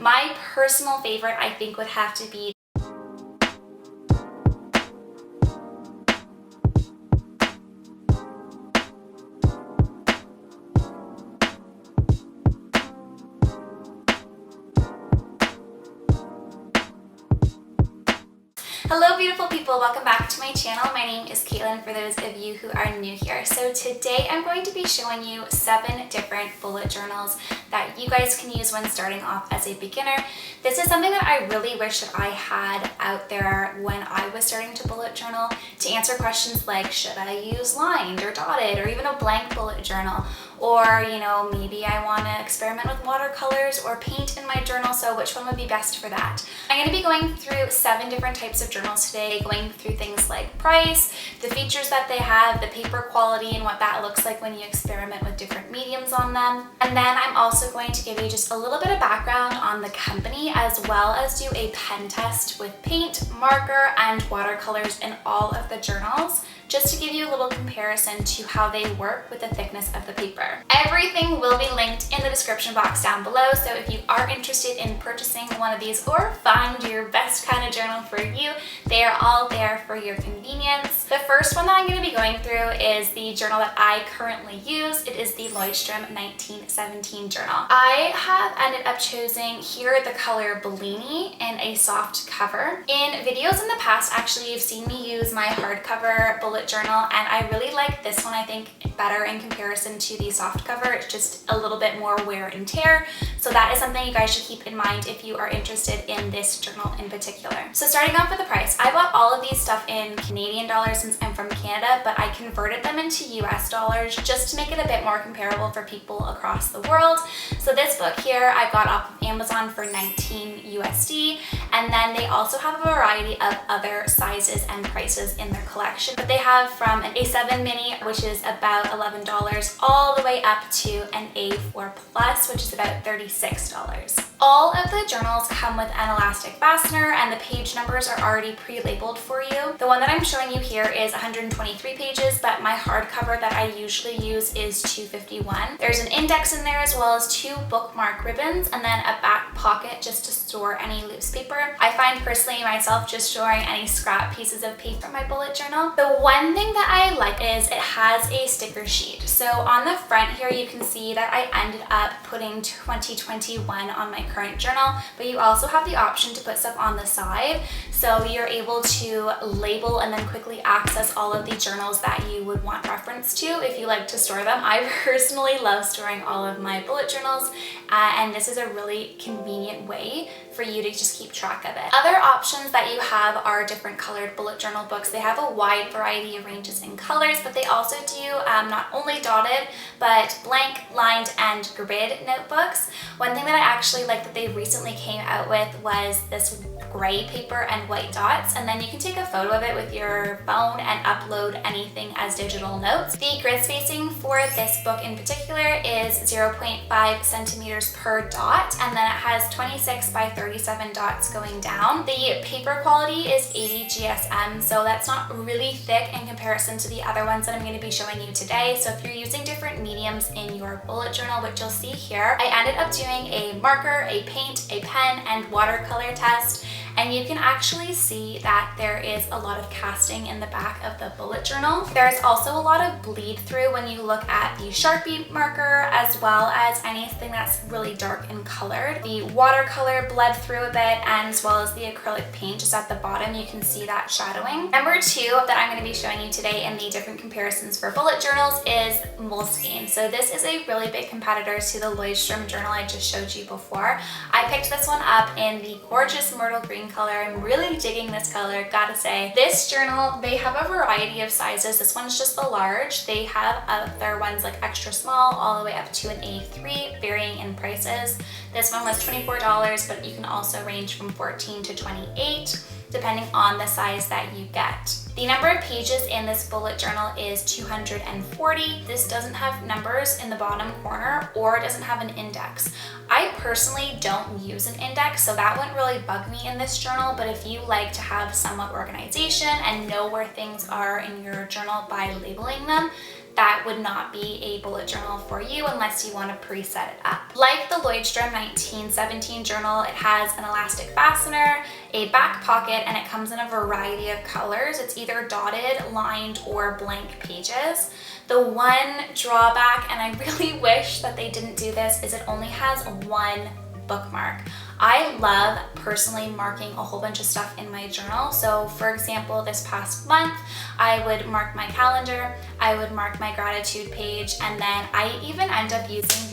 My personal favorite, I think, would have to be Hello beautiful people, welcome back to my channel. My name is Caitlin for those of you who are new here. So today I'm going to be showing you 7 different bullet journals that you guys can use when starting off as a beginner. This is something that I really wish that I had out there when I was starting to bullet journal to answer questions like, should I use lined or dotted or even a blank bullet journal? Or, you know, maybe I want to experiment with watercolors or paint in my journal, so which one would be best for that? I'm going to be going through 7 different types of journals today, going through things like price, the features that they have, the paper quality, and what that looks like when you experiment with different mediums on them. And then I'm also going to give you just a little bit of background on the company, as well as do a pen test with paint, marker, and watercolors in all of the journals, just to give you a little comparison to how they work with the thickness of the paper. Everything will be linked in the description box down below, so if you are interested in purchasing one of these or find your best kind of journal for you, they are all there for your convenience. The first one that I'm going to be going through is the journal that I currently use. It is the Leuchtturm 1917 journal. I have ended up choosing here the color Bellini in a soft cover. In videos in the past, actually, you've seen me use my hardcover bullet journal, and I really like this one, I think, better in comparison to the soft cover. It's just a little bit more wear and tear, so that is something you guys should keep in mind if you are interested in this journal in particular. So starting off with the price, I bought all of these stuff in Canadian dollars since I'm from Canada, but I converted them into US dollars just to make it a bit more comparable for people across the world. So this book here I got off of Amazon for 19 USD, and then they also have a variety of other sizes and prices in their collection, but they have from an A7 mini, which is about $11, all the way up to an A4 plus, which is about $36. All of the journals come with an elastic fastener, and the page numbers are already pre-labeled for you. The one that I'm showing you here is 123 pages, but my hardcover that I usually use is 251. There's an index in there, as well as 2 bookmark ribbons, and then a back pocket just to store any loose paper. I find personally myself just storing any scrap pieces of paper in my bullet journal. The one thing that I like is it has a sticker sheet. So on the front here, you can see that I ended up putting 2021 on my current journal, but you also have the option to put stuff on the side, so you're able to label and then quickly access all of the journals that you would want reference to if you like to store them. I personally love storing all of my bullet journals, and this is a really convenient way for you to just keep track of it. Other options that you have are different colored bullet journal books. They have a wide variety of ranges in colors, but they also do not only dotted, but blank, lined, and grid notebooks. One thing that I actually like that they recently came out with was this gray paper and white dots, and then you can take a photo of it with your phone and upload anything as digital notes. The grid spacing for this book in particular is 0.5 centimeters per dot, and then it has 26 by 37 dots going down. The paper quality is 80 GSM, so that's not really thick in comparison to the other ones that I'm going to be showing you today. So if you're using different mediums in your bullet journal, which you'll see here, I ended up doing a marker, a paint, a pen, and watercolor test. And you can actually see that there is a lot of casting in the back of the bullet journal. There's also a lot of bleed through when you look at the Sharpie marker, as well as anything that's really dark and colored. The watercolor bled through a bit, and as well as the acrylic paint just at the bottom, you can see that shadowing. Number 2 that I'm going to be showing you today in the different comparisons for bullet journals is Moleskine. So this is a really big competitor to the Leuchtturm journal I just showed you before. I picked this one up in the gorgeous myrtle green color. I'm really digging this color, gotta say. This journal, they have a variety of sizes. This one's just a large. They have other ones like extra small all the way up to an A3, varying in prices. This one was $24, but you can also range from $14 to $28, depending on the size that you get. The number of pages in this bullet journal is 240. This doesn't have numbers in the bottom corner, or it doesn't have an index. I personally don't use an index, so that wouldn't really bug me in this journal, but if you like to have somewhat organization and know where things are in your journal by labeling them, that would not be a bullet journal for you unless you want to preset it up. Like the Lloydstrom 1917 journal, it has an elastic fastener, a back pocket, and it comes in a variety of colors. It's either dotted, lined, or blank pages. The one drawback, and I really wish that they didn't do this, is it only has one bookmark. I love personally marking a whole bunch of stuff in my journal. So for example, this past month, I would mark my calendar, I would mark my gratitude page, and then I even end up using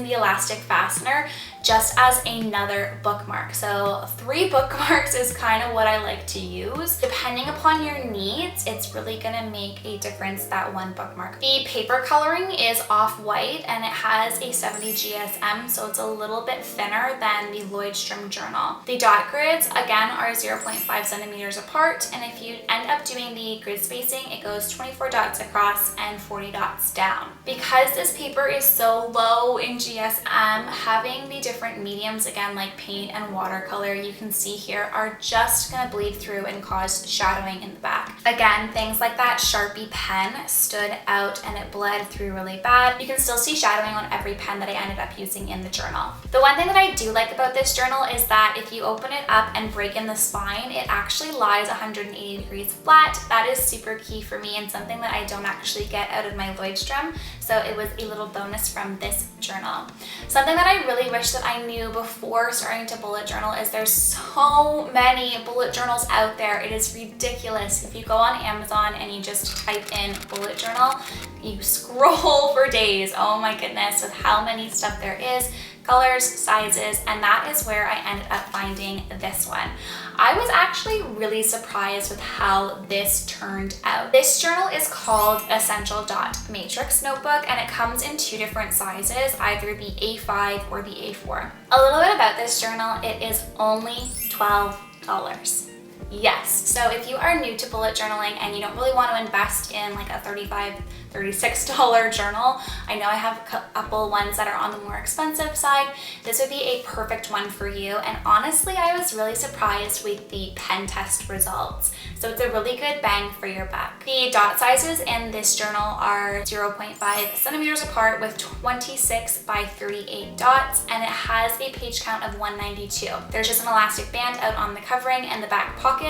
the elastic fastener just as another bookmark. So 3 bookmarks is kind of what I like to use. Depending upon your needs, it's really gonna make a difference, that one bookmark. The paper coloring is off-white and it has a 70 GSM, so it's a little bit thinner than the Lloydstrom journal. The dot grids, again, are 0.5 centimeters apart, and if you end up doing the grid spacing, it goes 24 dots across and 40 dots down. Because this paper is so low in GSM, having the different mediums, again, like paint and watercolor, you can see here, are just gonna bleed through and cause shadowing in the back. Again, things like that Sharpie pen stood out and it bled through really bad. You can still see shadowing on every pen that I ended up using in the journal. The one thing that I do like about this journal is that if you open it up and break in the spine, it actually lies 180 degrees flat. That is super key for me and something that I don't actually get out of my Lloydstrom, so it was a little bonus from this journal. Something that I really wish that I knew before starting to bullet journal is there's so many bullet journals out there. It is ridiculous. If you go on Amazon and you just type in bullet journal, you scroll for days. Oh my goodness, with how many stuff there is, colors, sizes, and that is where I ended up finding this one. I was actually really surprised with how this turned out. This journal is called Essential Dot Matrix Notebook, and it comes in 2 different sizes, either the A5 or the A4. A little bit about this journal, it is only $12. Yes, so if you are new to bullet journaling and you don't really want to invest in like a $36 journal, I know I have a couple ones that are on the more expensive side, this would be a perfect one for you. And honestly, I was really surprised with the pen test results. So it's a really good bang for your buck. The dot sizes in this journal are 0.5 centimeters apart with 26 by 38 dots, and it has a page count of 192. There's just an elastic band out on the covering and the back pocket.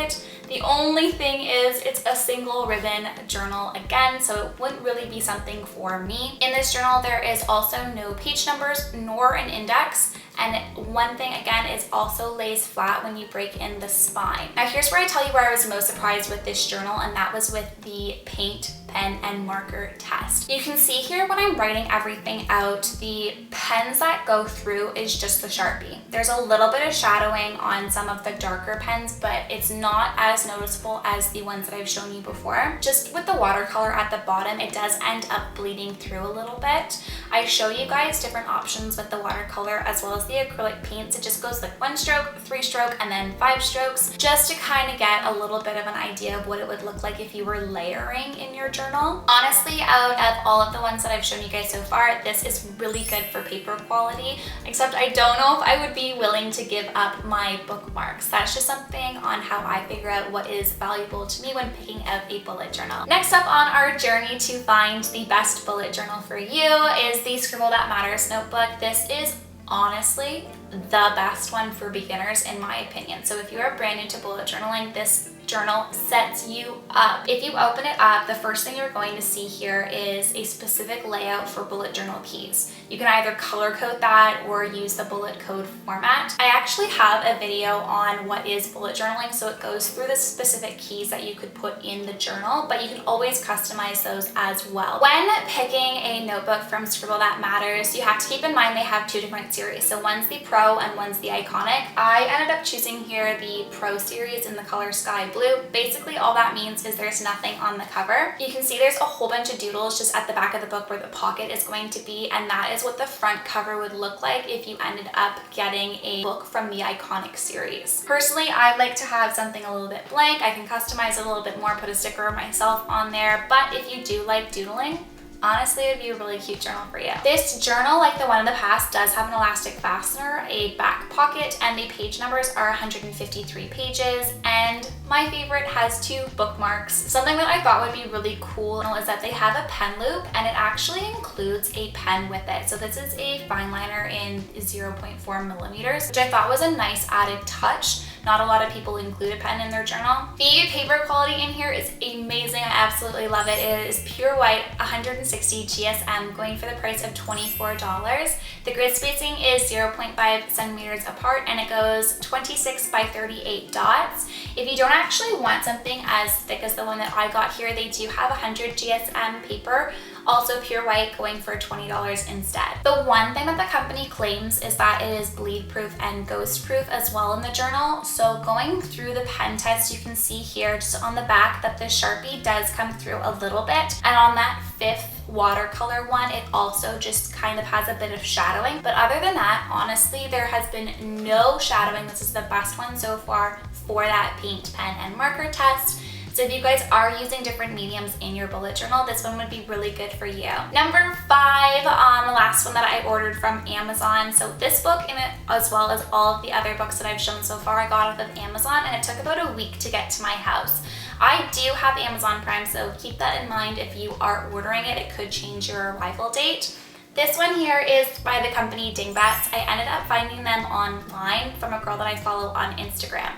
The only thing is it's a single ribbon journal again, so it wouldn't really be something for me. In this journal, there is also no page numbers nor an index. And one thing again is also lays flat when you break in the spine. Now here's where I tell you where I was most surprised with this journal, and that was with the paint, pen, and marker test. You can see here when I'm writing everything out, the pens that go through is just the Sharpie. There's a little bit of shadowing on some of the darker pens, but it's not as noticeable as the ones that I've shown you before. Just with the watercolor at the bottom, it does end up bleeding through a little bit. I show you guys different options with the watercolor as well as the acrylic paints. It just goes like 1 stroke, 3 stroke, and then 5 strokes, just to kind of get a little bit of an idea of what it would look like if you were layering in your journal. Honestly, out of all of the ones that I've shown you guys so far, this is really good for paper quality, except I don't know if I would be willing to give up my bookmarks. That's just something on how I figure out what is valuable to me when picking out a bullet journal. Next up on our journey to find the best bullet journal for you is the Scribble That Matters notebook. This is honestly the best one for beginners in my opinion. So if you are brand new to bullet journaling, this journal sets you up. If you open it up, the first thing you're going to see here is a specific layout for bullet journal keys. You can either color code that or use the bullet code format. I actually have a video on what is bullet journaling, so it goes through the specific keys that you could put in the journal, but you can always customize those as well. When picking a notebook from Scribble That Matters, you have to keep in mind they have 2 different series. So one's the Pro and one's the Iconic. I ended up choosing here the Pro series in the color Sky Blue. Basically all that means is there's nothing on the cover. You can see there's a whole bunch of doodles just at the back of the book where the pocket is going to be, and that is what the front cover would look like if you ended up getting a book from the Iconic series. Personally, I like to have something a little bit blank. I can customize it a little bit more, put a sticker of myself on there, but if you do like doodling, honestly it would be a really cute journal for you. This journal, like the one in the past, does have an elastic fastener, a back pocket, and the page numbers are 153 pages, and my favorite has 2 bookmarks. Something that I thought would be really cool is that they have a pen loop, and it actually includes a pen with it. So this is a fine liner in 0.4 millimeters, which I thought was a nice added touch. Not a lot of people include a pen in their journal. The paper quality in here is amazing. I absolutely love it. It is pure white, 160 GSM, going for the price of $24. The grid spacing is 0.5 centimeters apart, and it goes 26 by 38 dots. If you don't actually want something as thick as the one that I got here, they do have 100 GSM paper, also pure white, going for $20 instead. The one thing that the company claims is that it is bleed proof and ghost proof as well in the journal. So going through the pen test, you can see here just on the back that the Sharpie does come through a little bit, and on that 5th watercolor one, it also just kind of has a bit of shadowing. But other than that, honestly, there has been no shadowing. This is the best one so far for that paint, pen, and marker test. So if you guys are using different mediums in your bullet journal, this one would be really good for you. Number 5, the last one that I ordered from Amazon. So this book, and it, as well as all of the other books that I've shown so far, I got off of Amazon, and it took about a week to get to my house. I do have Amazon Prime, so keep that in mind if you are ordering it. It could change your arrival date. This one here is by the company Dingbats. I ended up finding them online from a girl that I follow on Instagram.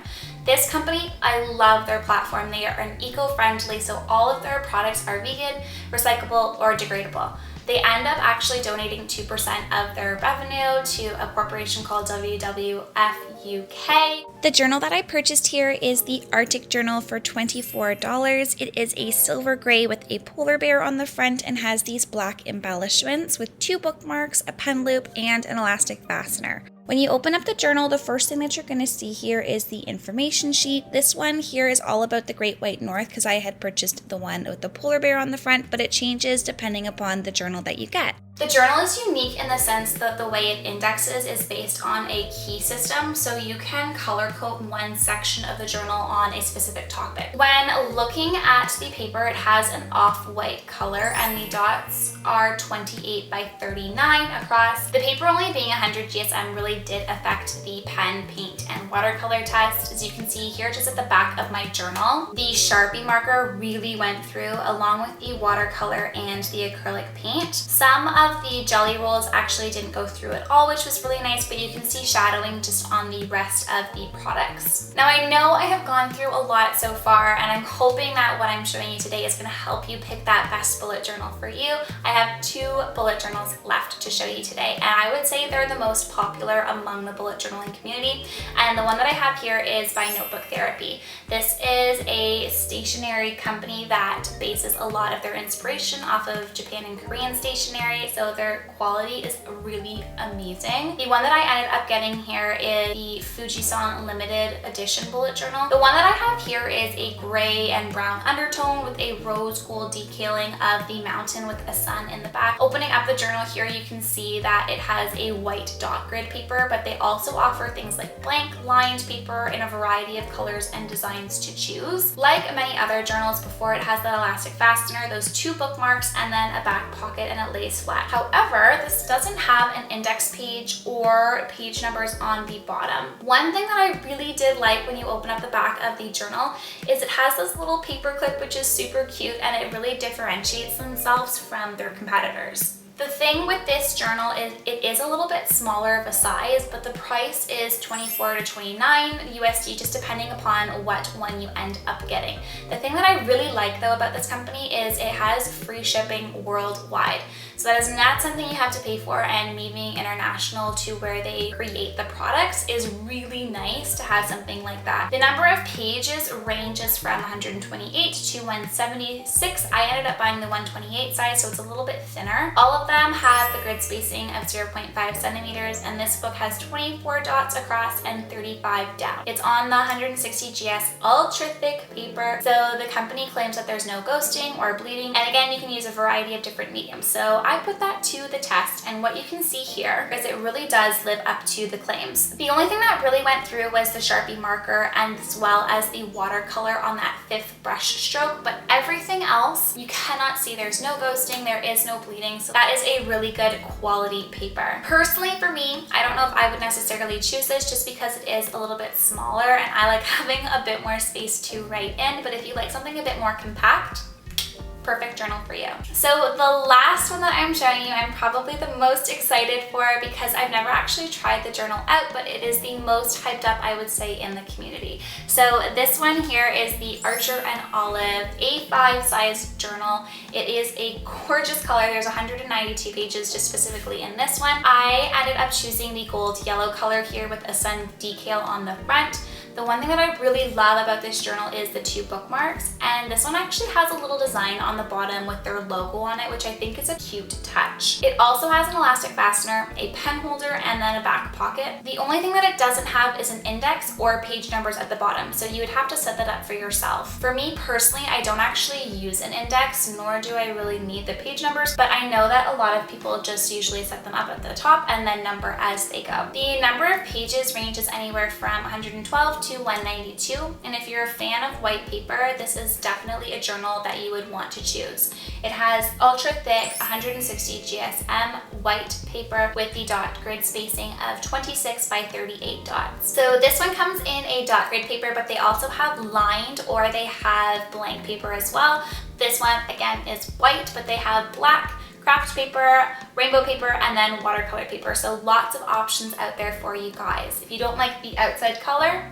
This company, I love their platform. They are an eco-friendly, so all of their products are vegan, recyclable, or degradable. They end up actually donating 2% of their revenue to a corporation called WWF UK. The journal that I purchased here is the Artic journal for $24. It is a silver gray with a polar bear on the front and has these black embellishments with 2 bookmarks, a pen loop, and an elastic fastener. When you open up the journal, the first thing that you're going to see here is the information sheet. This one here is all about the Great White North because I had purchased the one with the polar bear on the front, but it changes depending upon the journal that you get. The journal is unique in the sense that the way it indexes is based on a key system, so you can color code one section of the journal on a specific topic. When looking at the paper, it has an off-white color, and the dots are 28 by 39 across. The paper only being 100 GSM really did affect the pen, paint, and watercolor test. As you can see here, just at the back of my journal, the Sharpie marker really went through, along with the watercolor and the acrylic paint. Some of the jelly rolls actually didn't go through at all, which was really nice, but you can see shadowing just on the rest of the products. Now, I know I have gone through a lot so far, and I'm hoping that what I'm showing you today is going to help you pick that best bullet journal for you. I have 2 bullet journals left to show you today, and I would say they're the most popular among the bullet journaling community, and the one that I have here is by Notebook Therapy. This is a stationery company that bases a lot of their inspiration off of Japan and Korean stationery, so their quality is really amazing. The one that I ended up getting here is the Fujisan limited edition bullet journal. The one that I have here is a gray and brown undertone with a rose gold decaling of the mountain with a sun in the back. Opening up the journal here, you can see that it has a white dot grid paper, but they also offer things like blank lined paper in a variety of colors and designs to choose. Like many other journals before, it has the elastic fastener, those 2 bookmarks, and then a back pocket and a lace flap. However, this doesn't have an index page or page numbers on the bottom. One thing that I really did like when you open up the back of the journal is it has this little paper clip, which is super cute, and it really differentiates themselves from their competitors. The thing with this journal is it is a little bit smaller of a size, but the price is $24 to $29 USD, just depending upon what one you end up getting. The thing that I really like though about this company is it has free shipping worldwide. So that is not something you have to pay for, and me being international to where they create the products is really nice to have something like that. The number of pages ranges from 128 to 176. I ended up buying the 128 size, so it's a little bit thinner. All of of them have the grid spacing of 0.5 centimeters, and this book has 24 dots across and 35 down. It's on the 160 GS ultra thick paper, so the company claims that there's no ghosting or bleeding, and again, you can use a variety of different mediums. So I put that to the test, and what you can see here is it really does live up to the claims. The only thing that really went through was the Sharpie marker and as well as the watercolor on that 5th brush stroke, but everything else you cannot see. There's no ghosting, there is no bleeding, so that is a really good quality paper. Personally for me, I don't know if I would necessarily choose this just because it is a little bit smaller and I like having a bit more space to write in, but if you like something a bit more compact, perfect journal for you. So the last one that I'm showing you, I'm probably the most excited for because I've never actually tried the journal out, but it is the most hyped up, I would say, in the community. So this one here is the Archer and Olive A5 size journal. It is a gorgeous color. There's 192 pages just specifically in this one. I ended up choosing the gold yellow color here with a sun decal on the front. The one thing that I really love about this journal is the 2 bookmarks, and this one actually has a little design on the bottom with their logo on it, which I think is a cute touch. It also has an elastic fastener, a pen holder, and then a back pocket. The only thing that it doesn't have is an index or page numbers at the bottom, so you would have to set that up for yourself. For me personally, I don't actually use an index, nor do I really need the page numbers, but I know that a lot of people just usually set them up at the top and then number as they go. The number of pages ranges anywhere from 112 to 192, and if you're a fan of white paper, this is definitely a journal that you would want to choose. It has ultra thick 160 GSM white paper with the dot grid spacing of 26 by 38 dots. So this one comes in a dot grid paper, but they also have lined or they have blank paper as well. This one again is white, but they have black, craft paper, rainbow paper, and then watercolor paper. So lots of options out there for you guys. If you don't like the outside color,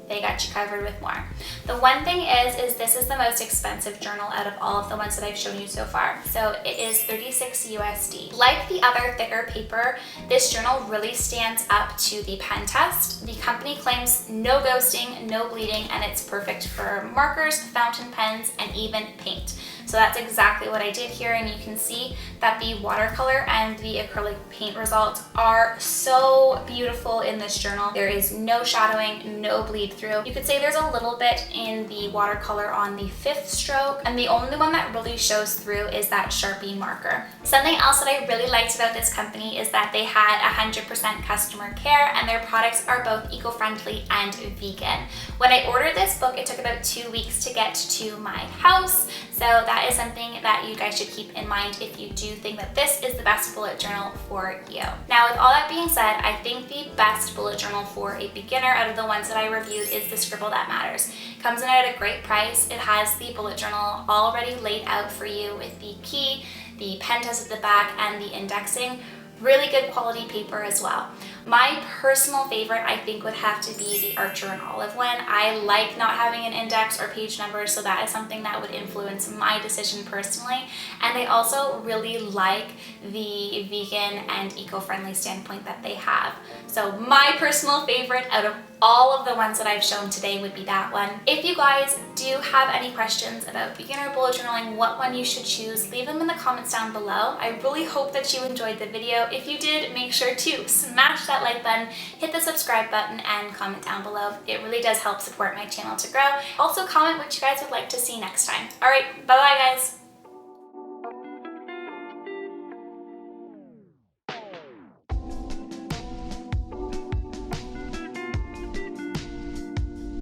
they got you covered with more. The one thing is this is the most expensive journal out of all of the ones that I've shown you so far. So it is 36 USD. Like the other thicker paper, this journal really stands up to the pen test. The company claims no ghosting, no bleeding, and it's perfect for markers, fountain pens, and even paint. So that's exactly what I did here, and you can see that the watercolor and the acrylic paint results are so beautiful in this journal. There is no shadowing, no bleed through. You could say there's a little bit in the watercolor on the 5th stroke, and the only one that really shows through is that Sharpie marker. Something else that I really liked about this company is that they had 100% customer care, and their products are both eco-friendly and vegan. When I ordered this book, it took about 2 weeks to get to my house, so that is something that you guys should keep in mind if you do think that this is the best bullet journal for you. Now, with all that being said, I think the best bullet journal for a beginner out of the ones that I reviewed is the Scribble That Matters. It comes in at a great price. It has the bullet journal already laid out for you with the key, the pen test at the back, and the indexing. Really good quality paper as well. My personal favorite, I think, would have to be the Archer and Olive one. I like not having an index or page number, so that is something that would influence my decision personally. And I also really like the vegan and eco-friendly standpoint that they have. So my personal favorite out of all of the ones that I've shown today would be that one. If you guys do have any questions about beginner bullet journaling, what one you should choose, leave them in the comments down below. I really hope that you enjoyed the video. If you did, make sure to smash that like button, hit the subscribe button, and comment down below. It really does help support my channel to grow. Also comment what you guys would like to see next time. All right, bye-bye guys.